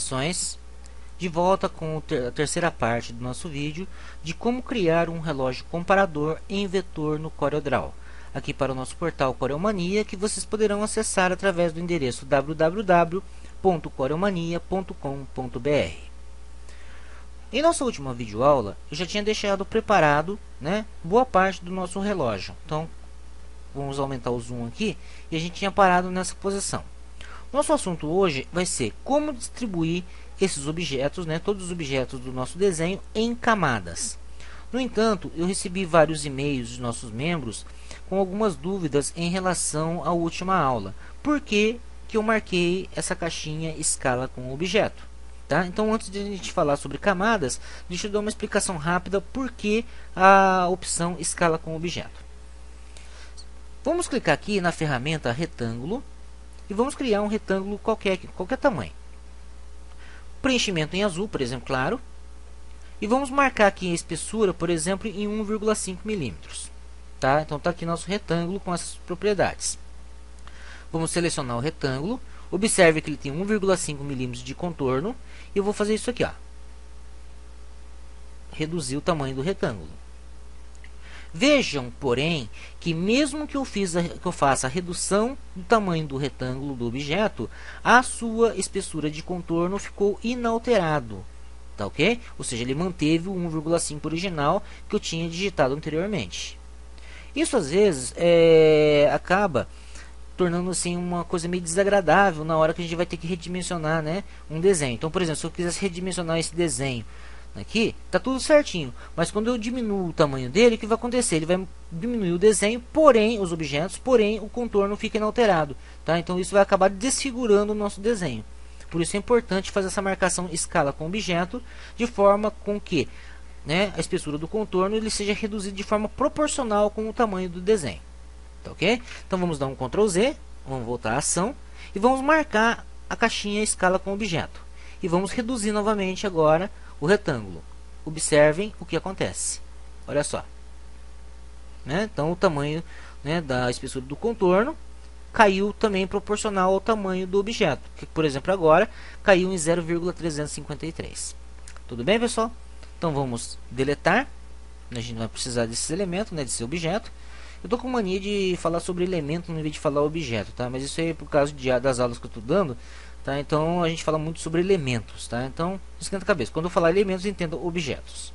informações, de volta com a terceira parte do nosso vídeo de como criar um relógio comparador em vetor no CorelDRAW, aqui para o nosso portal Corelmania, que vocês poderão acessar através do endereço www.corelmania.com.br. Em nossa última videoaula, eu já tinha deixado preparado, boa parte do nosso relógio. Então, vamos aumentar o zoom aqui, e a gente tinha parado nessa posição. Nosso assunto hoje vai ser como distribuir esses objetos, todos os objetos do nosso desenho em camadas. No entanto, eu recebi vários e-mails de nossos membros com algumas dúvidas em relação à última aula. Por que eu marquei essa caixinha escala com objeto? Tá? Então, antes de a gente falar sobre camadas, deixa eu dar uma explicação rápida por que a opção escala com objeto. Vamos clicar aqui na ferramenta retângulo e vamos criar um retângulo qualquer tamanho. Preenchimento em azul, por exemplo, claro. E vamos marcar aqui a espessura, por exemplo, em 1,5 milímetros. Tá? Então está aqui nosso retângulo com essas propriedades. Vamos selecionar o retângulo. Observe que ele tem 1,5 milímetros de contorno. E eu vou fazer isso aqui, ó. Reduzir o tamanho do retângulo. Vejam, porém, que mesmo que eu faça a redução do tamanho do retângulo do objeto, a sua espessura de contorno ficou inalterado. Tá ok? Ou seja, ele manteve o 1,5 original que eu tinha digitado anteriormente. Isso às vezes acaba tornando assim uma coisa meio desagradável na hora que a gente vai ter que redimensionar, um desenho. Então, por exemplo, se eu quisesse redimensionar esse desenho aqui, tá tudo certinho, mas quando eu diminuo o tamanho dele, o que vai acontecer? Ele vai diminuir o desenho, porém os objetos, porém o contorno fica inalterado, tá? Então isso vai acabar desfigurando o nosso desenho. Por isso é importante fazer essa marcação escala com objeto, de forma com que a espessura do contorno ele seja reduzida de forma proporcional com o tamanho do desenho. Tá ok? Então vamos dar um Ctrl Z, vamos voltar à ação e vamos marcar a caixinha escala com objeto. E vamos reduzir novamente agora o retângulo. Observem o que acontece. Olha só. Então o tamanho da espessura do contorno caiu também proporcional ao tamanho do objeto, que por exemplo agora caiu em 0,353. Tudo bem, pessoal? Então vamos deletar. A gente não vai precisar desses elementos, desse objeto. Eu estou com mania de falar sobre elemento no invés de falar objeto, tá? Mas isso aí é por causa das aulas que eu estou dando, tá? Então a gente fala muito sobre elementos, tá? Então não esquenta a cabeça. Quando eu falar elementos, entenda objetos.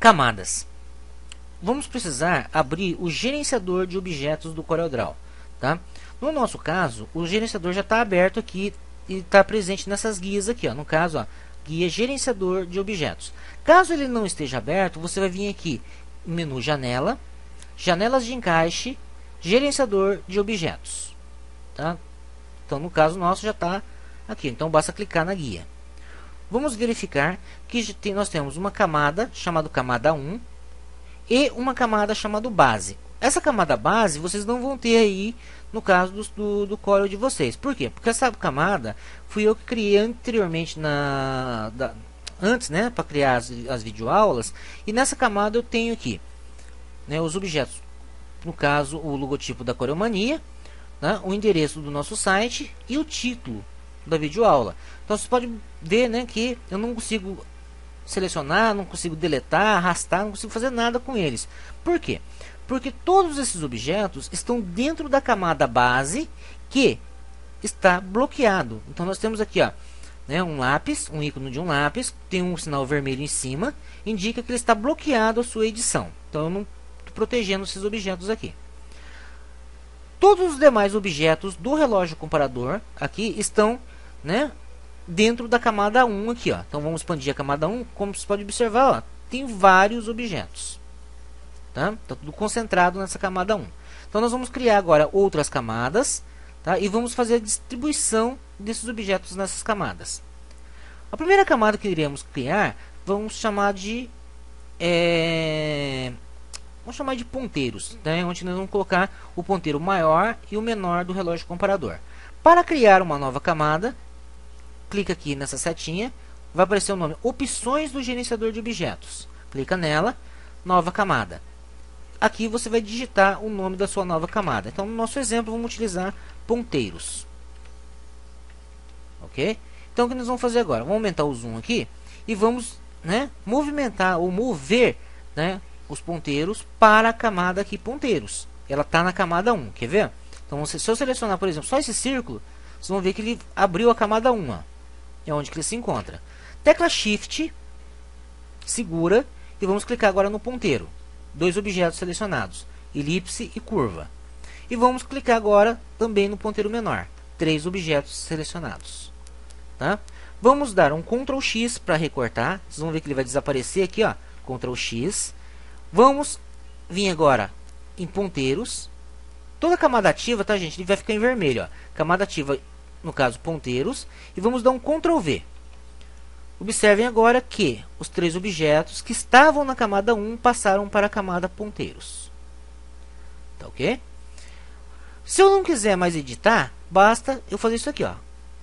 Camadas. Vamos precisar abrir o gerenciador de objetos do CorelDRAW, tá? No nosso caso, o gerenciador já está aberto aqui e está presente nessas guias aqui, ó. No caso, ó, guia gerenciador de objetos. Caso ele não esteja aberto, você vai vir aqui menu janela, janelas de encaixe, gerenciador de objetos, tá? Então no caso nosso já está aqui, então basta clicar na guia. Vamos verificar que nós temos uma camada chamada camada 1 e uma camada chamada base. Essa camada base vocês não vão ter aí no caso do Corel de vocês. Por quê? Porque essa camada fui eu que criei anteriormente antes, para criar as videoaulas, e nessa camada eu tenho aqui os objetos, no caso o logotipo da Corelmania, o endereço do nosso site e o título da videoaula. Então você pode ver que eu não consigo selecionar, não consigo deletar, arrastar, não consigo fazer nada com eles. Por quê? Porque todos esses objetos estão dentro da camada base que está bloqueado. Então nós temos aqui, ó, um lápis, um ícone de um lápis, tem um sinal vermelho em cima, indica que ele está bloqueado a sua edição. Então eu não estou protegendo esses objetos aqui. Todos os demais objetos do relógio comparador aqui estão dentro da camada 1 aqui, ó. Então vamos expandir a camada 1, como você pode observar, ó, tem vários objetos. Tá tudo concentrado nessa camada 1. Então nós vamos criar agora outras camadas, tá? E vamos fazer a distribuição desses objetos nessas camadas. A primeira camada que iremos criar, vamos chamar de ponteiros, onde nós vamos colocar o ponteiro maior e o menor do relógio comparador. Para criar uma nova camada, clica aqui nessa setinha, vai aparecer o nome Opções do gerenciador de objetos. Clica nela, nova camada. Aqui você vai digitar o nome da sua nova camada. Então, no nosso exemplo, vamos utilizar ponteiros. ok? Então o que nós vamos fazer agora? Vamos aumentar o zoom aqui e vamos, né, movimentar ou mover, né, os ponteiros para a camada aqui ponteiros. Ela está na camada 1, quer ver? Então se eu selecionar, por exemplo, só esse círculo, vocês vão ver que ele abriu a camada 1, ó. É onde que ele se encontra. Tecla Shift, segura e vamos clicar agora no ponteiro. Dois objetos selecionados, elipse e curva. E vamos clicar agora também no ponteiro menor, 3 objetos selecionados. Tá? Vamos dar um Ctrl X para recortar. Vocês vão ver que ele vai desaparecer aqui, ó. Ctrl X. Vamos vir agora em ponteiros. Toda a camada ativa, tá, gente? Ele vai ficar em vermelho, ó. Camada ativa, no caso, ponteiros. E vamos dar um Ctrl V. Observem agora que os 3 objetos que estavam na camada 1 passaram para a camada ponteiros. Tá ok? Se eu não quiser mais editar, basta eu fazer isso aqui, ó.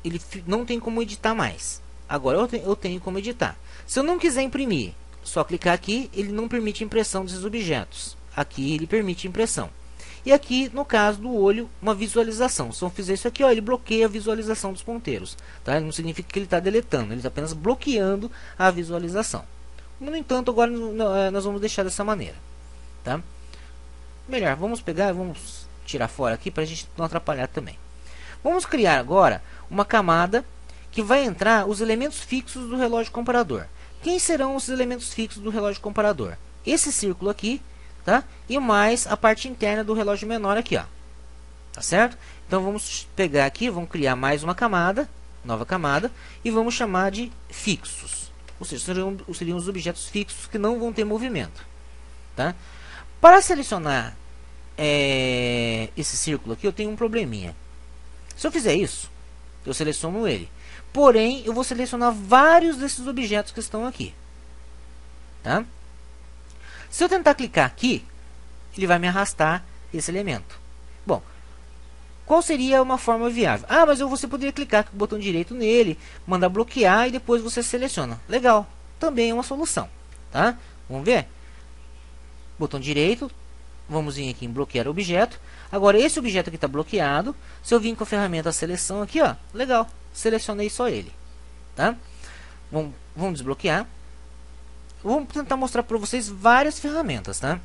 Ele não tem como editar mais. Agora eu tenho como editar. Se eu não quiser imprimir, só clicar aqui, ele não permite impressão desses objetos. Aqui ele permite impressão. E aqui, no caso do olho, uma visualização. Se eu fizer isso aqui, ó, ele bloqueia a visualização dos ponteiros. Tá? Não significa que ele está deletando, ele está apenas bloqueando a visualização. No entanto, agora nós vamos deixar dessa maneira. Tá? Melhor, vamos pegar, vamos tirar fora aqui para a gente não atrapalhar também. Vamos criar agora uma camada que vai entrar os elementos fixos do relógio comparador. Quem serão os elementos fixos do relógio comparador? Esse círculo aqui, tá? E mais a parte interna do relógio menor aqui, ó. Tá certo? Então vamos pegar aqui, vamos criar mais uma camada, nova camada, e vamos chamar de fixos. Ou seja, seriam os objetos fixos que não vão ter movimento. Tá? Para selecionar esse círculo aqui, eu tenho um probleminha. Se eu fizer isso, eu seleciono ele. Porém, eu vou selecionar vários desses objetos que estão aqui. Tá? Se eu tentar clicar aqui, ele vai me arrastar esse elemento. Bom, qual seria uma forma viável? Ah, mas você poderia clicar com o botão direito nele, mandar bloquear e depois você seleciona. Legal, também é uma solução. Tá? Vamos ver? Botão direito, vamos vir aqui em bloquear objeto. Agora esse objeto aqui está bloqueado. Se eu vir com a ferramenta seleção aqui, ó, legal, selecionei só ele. Tá? Vamos desbloquear. Vou tentar mostrar para vocês várias ferramentas, tá?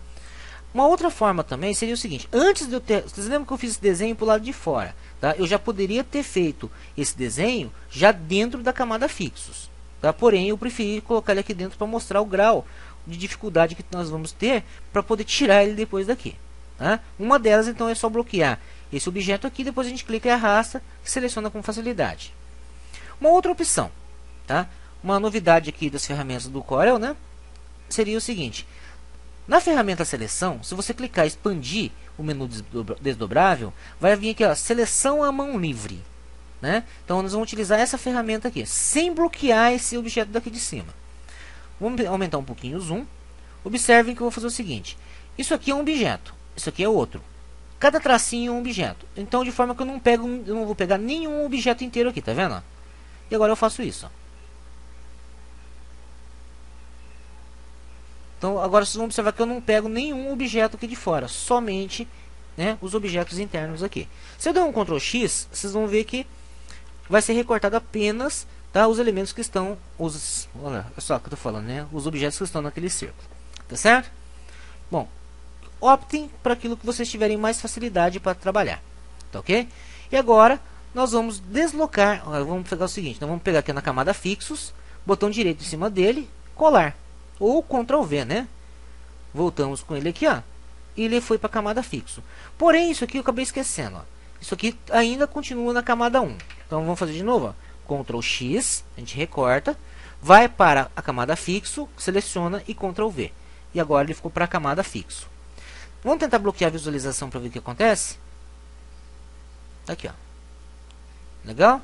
Uma outra forma também seria o seguinte: antes de eu ter, vocês lembram que eu fiz esse desenho para o lado de fora, tá? Eu já poderia ter feito esse desenho já dentro da camada fixos, tá? Porém, eu preferi colocar ele aqui dentro para mostrar o grau de dificuldade que nós vamos ter para poder tirar ele depois daqui, tá? Uma delas, então, é só bloquear esse objeto aqui, depois a gente clica e arrasta e seleciona com facilidade. Uma outra opção, tá? Uma novidade aqui das ferramentas do Corel, né? Seria o seguinte: na ferramenta seleção, se você clicar e expandir o menu desdobrável, vai vir aqui, ó, seleção à mão livre, né? Então nós vamos utilizar essa ferramenta aqui, sem bloquear esse objeto daqui de cima. Vamos aumentar um pouquinho o zoom. Observem que eu vou fazer o seguinte: isso aqui é um objeto, isso aqui é outro. Cada tracinho é um objeto. Então, de forma que eu não vou pegar nenhum objeto inteiro aqui, tá vendo? E agora eu faço isso, ó. Então, agora vocês vão observar que eu não pego nenhum objeto aqui de fora, somente, né, os objetos internos aqui. Se eu der um Ctrl X, vocês vão ver que vai ser recortado apenas, tá, os elementos que estão, olha só o que eu estou falando, né, os objetos que estão naquele círculo. Tá certo? Bom, optem para aquilo que vocês tiverem mais facilidade para trabalhar. Tá ok? E agora nós vamos deslocar, vamos pegar o seguinte, nós vamos pegar aqui na camada fixos, botão direito em cima dele, colar. Ou Ctrl V, né? Voltamos com ele aqui, ó. E ele foi para a camada fixo. Porém, isso aqui eu acabei esquecendo, ó. Isso aqui ainda continua na camada 1. Então, vamos fazer de novo, ó. Ctrl X, a gente recorta. Vai para a camada fixo, seleciona e Ctrl V. E agora ele ficou para a camada fixo. Vamos tentar bloquear a visualização para ver o que acontece? Tá aqui, ó. Legal?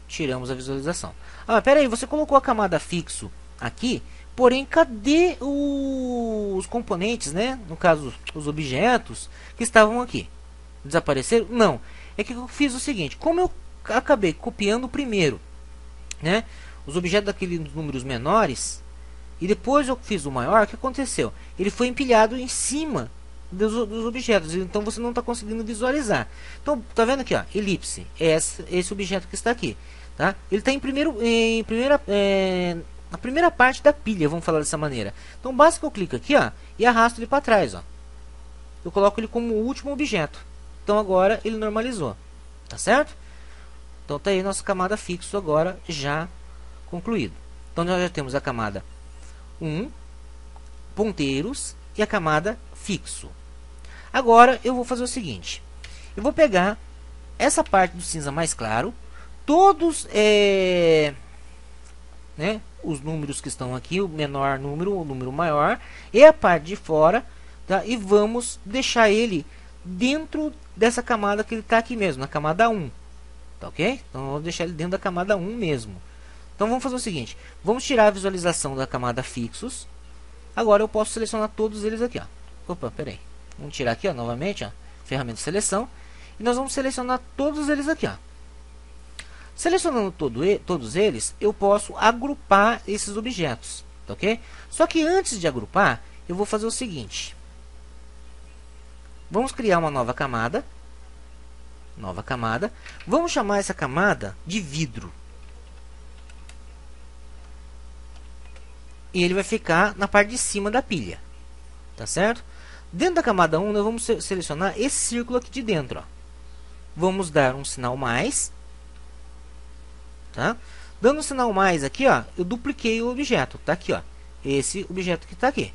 Tiramos a visualização. Ah, mas pera aí, você colocou a camada fixo aqui, porém, cadê os componentes, né? No caso, os objetos que estavam aqui? Desapareceram? Não. É que eu fiz o seguinte: como eu acabei copiando primeiro, né, os objetos daqueles números menores, e depois eu fiz o maior, o que aconteceu? Ele foi empilhado em cima dos objetos, então você não está conseguindo visualizar. Então, tá vendo aqui, ó, elipse, é esse objeto que está aqui. tá? Ele está na primeira parte da pilha, vamos falar dessa maneira. Então basta que eu clico aqui, ó, e arrasto ele para trás, ó. Eu coloco ele como o último objeto. Então agora ele normalizou, tá certo? Então tá aí nossa camada fixo agora já concluído. Então nós já temos a camada 1, ponteiros e a camada fixo. Agora eu vou fazer o seguinte. Eu vou pegar essa parte do cinza mais claro, todos os números que estão aqui, o menor número, o número maior, e a parte de fora, tá? E vamos deixar ele dentro dessa camada que ele está aqui mesmo, na camada 1. Tá ok? Então eu vou deixar ele dentro da camada 1 mesmo. Então vamos fazer o seguinte. Vamos tirar a visualização da camada fixos. Agora eu posso selecionar todos eles aqui, ó. Opa, peraí. Vamos tirar aqui, ó, novamente, ó, ferramenta de seleção. E nós vamos selecionar todos eles aqui, ó. Selecionando todos eles, eu posso agrupar esses objetos, tá ok? Só que antes de agrupar, eu vou fazer o seguinte. Vamos criar uma nova camada. Nova camada. Vamos chamar essa camada de vidro. E ele vai ficar na parte de cima da pilha. Tá certo? Dentro da camada 1, nós vamos selecionar esse círculo aqui de dentro, ó. Vamos dar um sinal mais. Tá? Dando um sinal mais aqui, ó, eu dupliquei o objeto. Tá aqui, ó. Esse objeto que está aqui.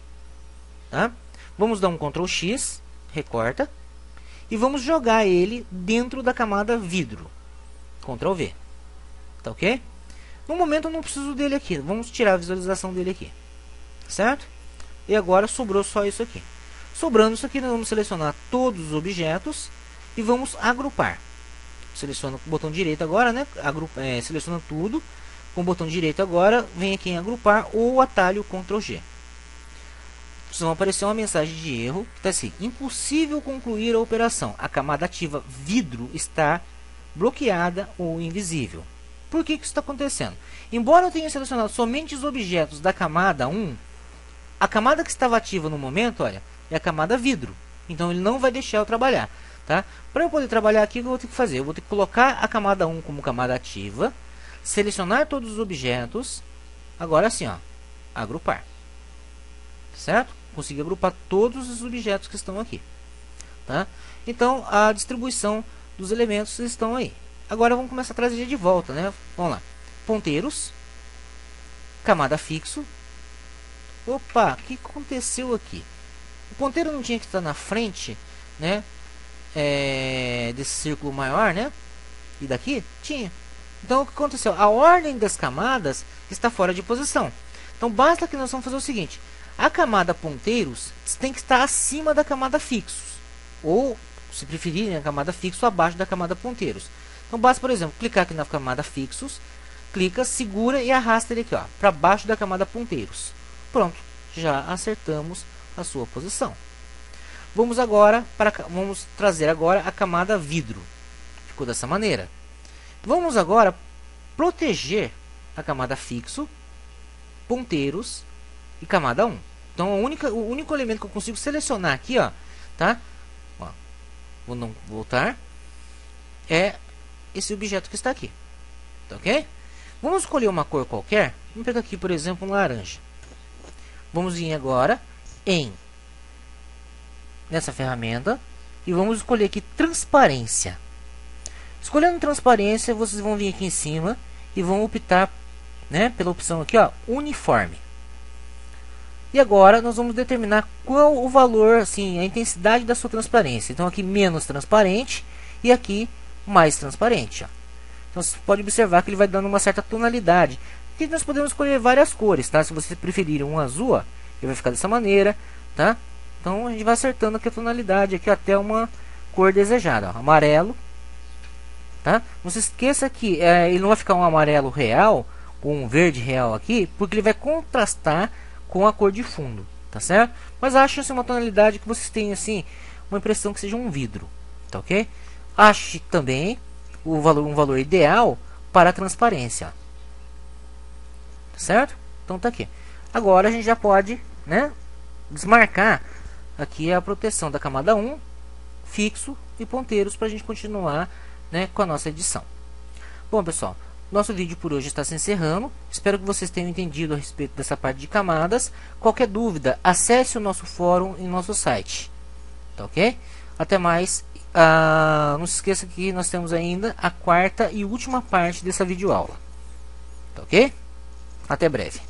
Tá? Vamos dar um Ctrl X, recorta. E vamos jogar ele dentro da camada vidro. Ctrl V. Tá ok? No momento eu não preciso dele aqui. Vamos tirar a visualização dele aqui. Certo? E agora sobrou só isso aqui. Sobrando isso aqui, nós vamos selecionar todos os objetos e vamos agrupar. Seleciono com o botão direito agora, né? Seleciona tudo. Com o botão direito agora, vem aqui em agrupar ou o atalho Ctrl G. Vai aparecer uma mensagem de erro que está assim: impossível concluir a operação. A camada ativa vidro está bloqueada ou invisível. Por que isso está acontecendo? Embora eu tenha selecionado somente os objetos da camada 1, a camada que estava ativa no momento, olha, é a camada vidro. Então ele não vai deixar eu trabalhar. Tá? Para eu poder trabalhar aqui, o que eu vou ter que fazer? Eu vou ter que colocar a camada 1 como camada ativa, selecionar todos os objetos, agora sim, ó, agrupar. Certo? Consegui agrupar todos os objetos que estão aqui. Tá? Então, a distribuição dos elementos estão aí. Agora vamos começar a trazer de volta, né? Vamos lá. Ponteiros. Camada fixo. Opa, o que aconteceu aqui? O ponteiro não tinha que estar na frente, né? Desse círculo maior, né? E daqui? Tinha. Então, o que aconteceu? A ordem das camadas está fora de posição. Então, basta que nós vamos fazer o seguinte. A camada ponteiros tem que estar acima da camada fixos. Ou, se preferirem, a camada fixo abaixo da camada ponteiros. Então, basta, por exemplo, clicar aqui na camada fixos. Clica, segura e arrasta ele aqui, ó, para baixo da camada ponteiros. Pronto. Já acertamos a sua posição. Vamos trazer agora a camada vidro. Ficou dessa maneira. Vamos agora proteger a camada fixo, ponteiros e camada 1. Então o único elemento que eu consigo selecionar aqui, ó, tá? Ó, vou não voltar. É esse objeto que está aqui. Tá ok? Vamos escolher uma cor qualquer. Vamos pegar aqui, por exemplo, um laranja. Vamos vir agora nessa ferramenta e vamos escolher aqui transparência. Escolhendo transparência, vocês vão vir aqui em cima e vão optar, né, pela opção aqui, ó, uniforme. E agora nós vamos determinar qual o valor, assim, a intensidade da sua transparência. Então aqui menos transparente e aqui mais transparente, ó. Então você pode observar que ele vai dando uma certa tonalidade. Aqui nós podemos escolher várias cores, tá? Se vocês preferirem um azul, ó, ele vai ficar dessa maneira, tá? Então a gente vai acertando aqui a tonalidade aqui até uma cor desejada, ó, amarelo, tá? Não se esqueça que ele não vai ficar um amarelo real ou um verde real aqui, porque ele vai contrastar com a cor de fundo, tá certo? Mas acho assim uma tonalidade que vocês tenham assim uma impressão que seja um vidro, tá ok? Ache também um valor ideal para a transparência, ó. Tá certo? Então tá aqui. Agora a gente já pode, né, desmarcar aqui a proteção da camada 1, fixo e ponteiros para a gente continuar, né, com a nossa edição. Bom, pessoal, Nosso vídeo por hoje está se encerrando. Espero que vocês tenham entendido a respeito dessa parte de camadas. Qualquer dúvida, acesse o nosso fórum e nosso site. Tá ok? Até mais. Não se esqueça que nós temos ainda a quarta e última parte dessa videoaula. Tá ok? Até breve.